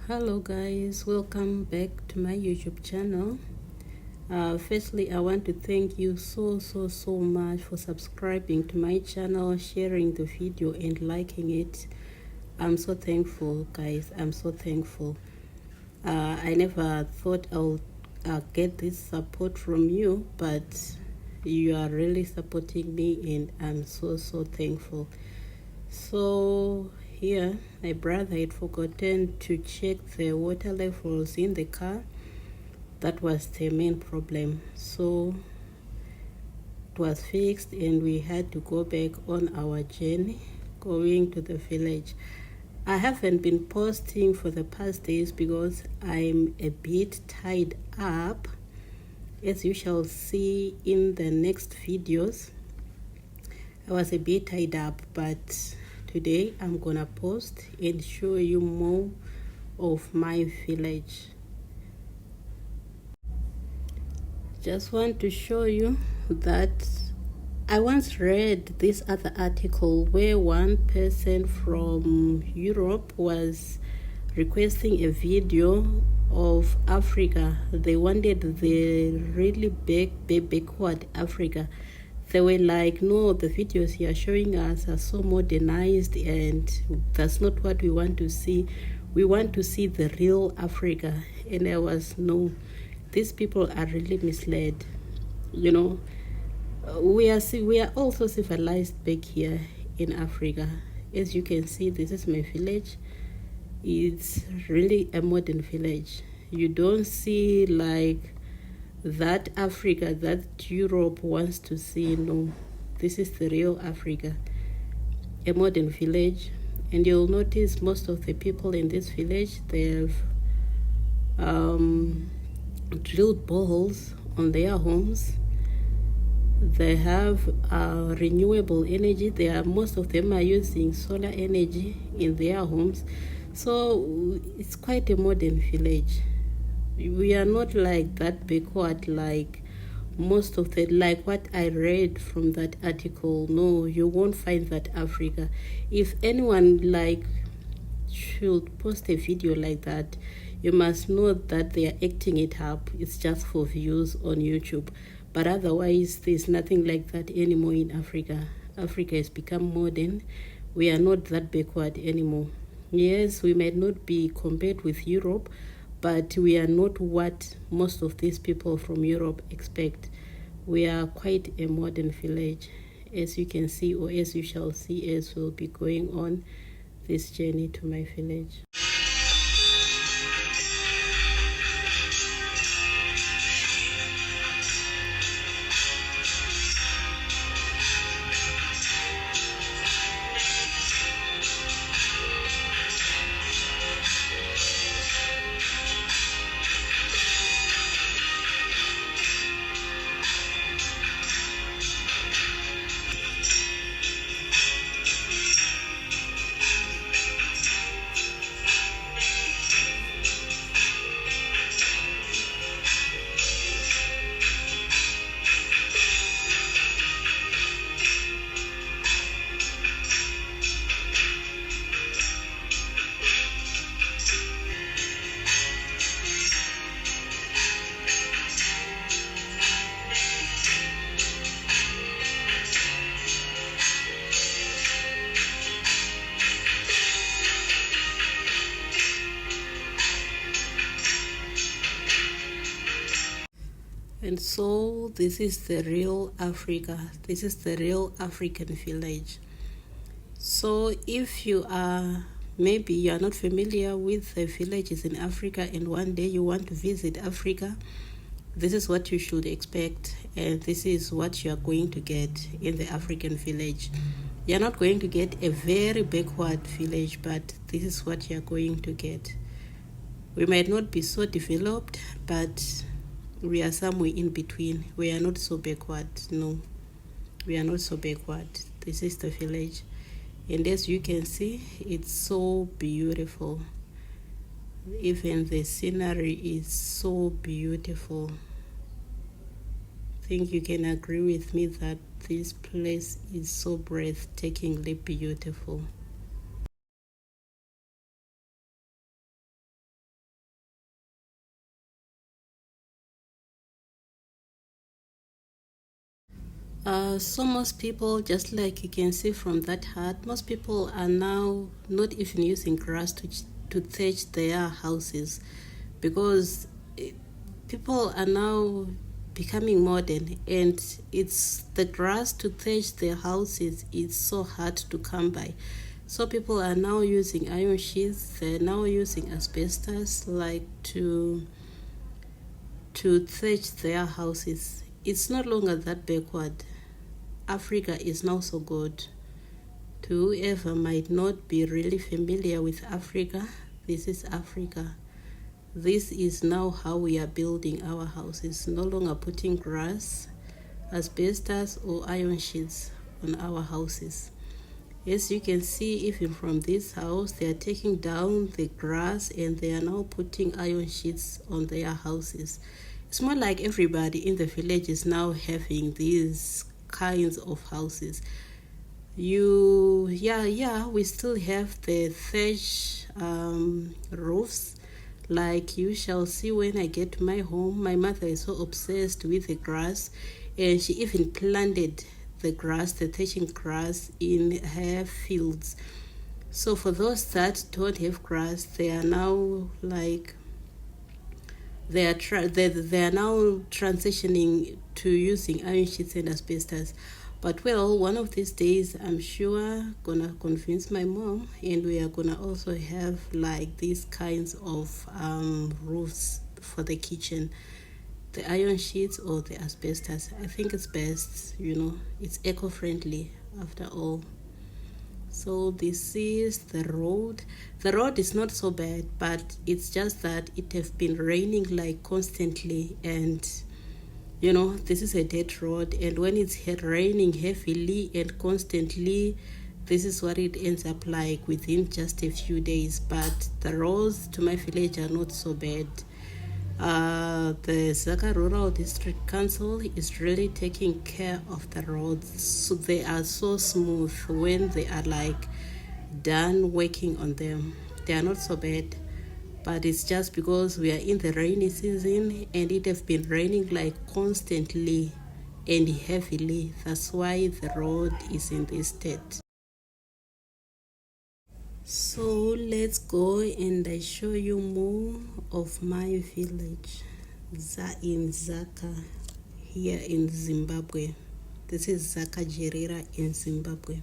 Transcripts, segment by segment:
Hello guys, welcome back to my YouTube channel. Firstly, I want to thank you so much for subscribing to my channel, sharing the video and liking it. I'm so thankful guys, I'm so thankful. I never thought I'll get this support from you, but you are really supporting me and I'm so thankful. So here my brother had forgotten to check the water levels in the car. That was the main problem. So it was fixed and we had to go back on our journey going to the village. I haven't been posting for the past days because I'm a bit tied up, as you shall see in the next videos. I was a bit tied up, but today I'm gonna post and show you more of my village. Just want to show you that I once read this other article where one person from Europe was requesting a video of Africa. They wanted the really backward Africa. They were like, no, the videos you are showing us are so modernized and that's not what we want to see. We want to see the real Africa. And I was, no, these people are really misled. You know, we are also civilized back here in Africa. As you can see, this is my village. It's really a modern village. You don't see like that Africa that Europe wants to see. No, this is the real Africa, a modern village. And you'll notice most of the people in this village, they have drilled boreholes on their homes. They have renewable energy. Most of them are using solar energy in their homes. So it's quite a modern village. We are not like that backward like most of the, like what I read from that article. No, you won't find that Africa. If anyone like should post a video like that, you must know that they are acting it up. It's just for views on YouTube. But otherwise, there's nothing like that anymore in Africa. Africa has become modern. We are not that backward anymore. Yes, we might not be compared with Europe, but we are not what most of these people from Europe expect. We are quite a modern village, as you can see, or as you shall see as we'll be going on this journey to my village. And so this is the real Africa. This is the real African village. So if you are, maybe you are not familiar with the villages in Africa and one day you want to visit Africa, this is what you should expect, and this is what you are going to get in the African village. You're not going to get a very backward village, but this is what you're going to get. We might not be so developed, but we are somewhere in between. We are not so backward. No, we are not so backward. This is the village. And as you can see, it's so beautiful. Even the scenery is so beautiful. I think you can agree with me that this place is so breathtakingly beautiful. So most people, just like you can see from that hut, most people are now not even using grass to thatch their houses, because people are now becoming modern, and it's the grass to thatch their houses is so hard to come by. So people are now using iron sheets. They're now using asbestos, like to thatch their houses. It's no longer that backward. Africa is now so good. To whoever might not be really familiar with Africa, this is Africa. This is now how we are building our houses, no longer putting grass, asbestos, or iron sheets on our houses. As you can see, even from this house, they are taking down the grass and they are now putting iron sheets on their houses. It's more like everybody in the village is now having these kinds of houses. We still have the thatch roofs. Like you shall see when I get to my home, my mother is so obsessed with the grass, and she even planted the thatching grass in her fields. So for those that don't have grass, they are now like they are now transitioning to using iron sheets and asbestos. But well, one of these days, I'm sure gonna convince my mom, and we are gonna also have like these kinds of roofs for the kitchen, the iron sheets or the asbestos. I think it's best, it's eco-friendly after all. So this is the road. The road is not so bad, but it's just that it has been raining like constantly, and this is a dirt road, and when it's raining heavily and constantly, this is what it ends up like within just a few days. But the roads to my village are not so bad. The Zaka Rural District Council is really taking care of the roads, so they are so smooth when they are like done working on them. They are not so bad, but it's just because we are in the rainy season and it has been raining like constantly and heavily. That's why the road is in this state. So let's go and I show you more of my village in Zaka, here in Zimbabwe. This is Zaka Jerira in Zimbabwe.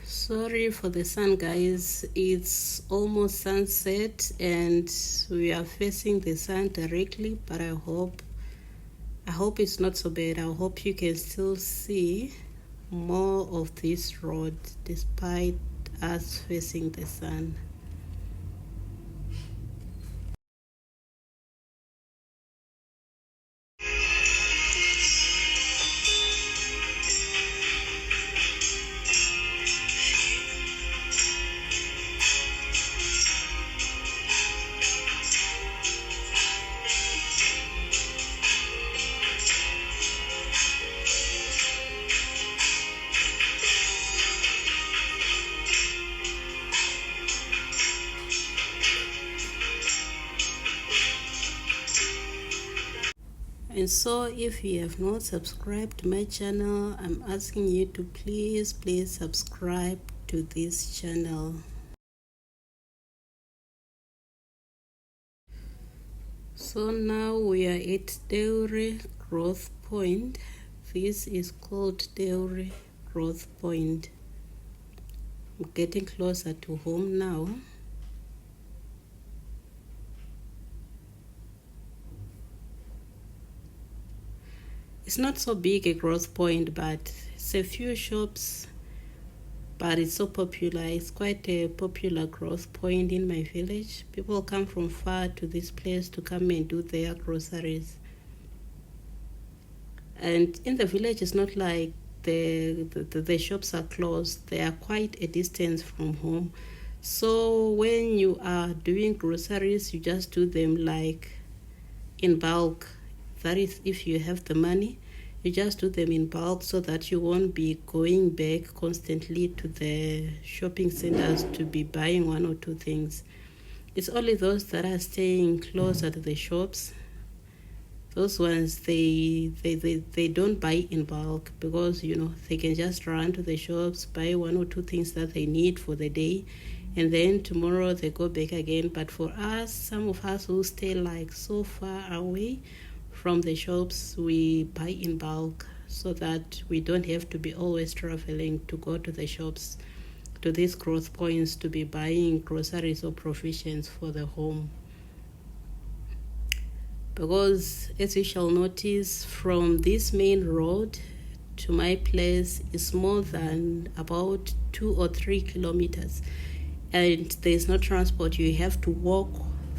Sorry for the sun, guys. It's almost sunset and we are facing the sun directly, but I hope it's not so bad. I hope you can still see more of this road despite us facing the sun. And so if you have not subscribed to my channel, I'm asking you to please subscribe to this channel. So now we are at Theory Growth Point. This is called Theory Growth Point. I'm getting closer to home now. It's not so big a growth point, but it's a few shops, but it's so popular. It's quite a popular growth point in my village. People come from far to this place to come and do their groceries. And in the village, it's not like the shops are closed. They are quite a distance from home. So when you are doing groceries, you just do them like in bulk. That is, if you have the money, you just do them in bulk so that you won't be going back constantly to the shopping centers to be buying one or two things. It's only those that are staying close at the shops. Those ones, they don't buy in bulk because, they can just run to the shops, buy one or two things that they need for the day, and then tomorrow they go back again. But for us, some of us who stay like so far away from the shops, we buy in bulk so that we don't have to be always traveling to go to the shops, to these growth points, to be buying groceries or provisions for the home. Because as you shall notice, from this main road to my place is more than about 2 or 3 kilometers, and there's no transport. You have to walk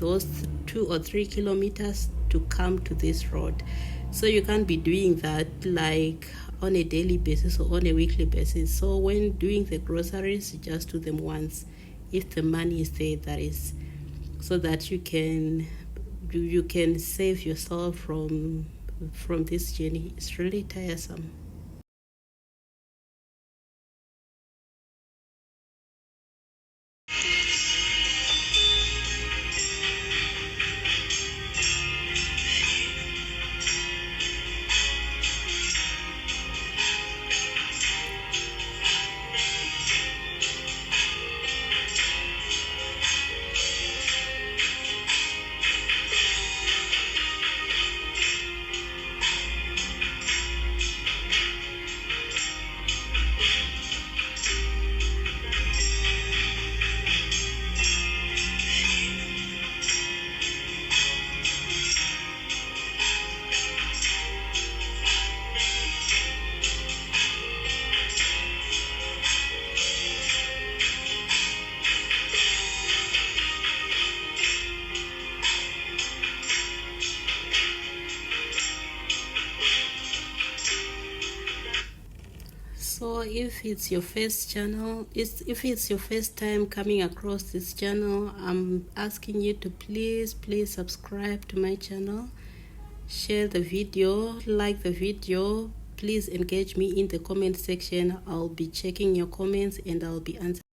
those 2 or 3 kilometers to come to this road. So you can't be doing that like on a daily basis or on a weekly basis. So when doing the groceries, you just do them once, if the money is there, that is, so that you can save yourself from this journey. It's really tiresome. So if it's your first time coming across this channel, I'm asking you to please subscribe to my channel, share the video, like the video. Please engage me in the comment section. I'll be checking your comments and I'll be answering.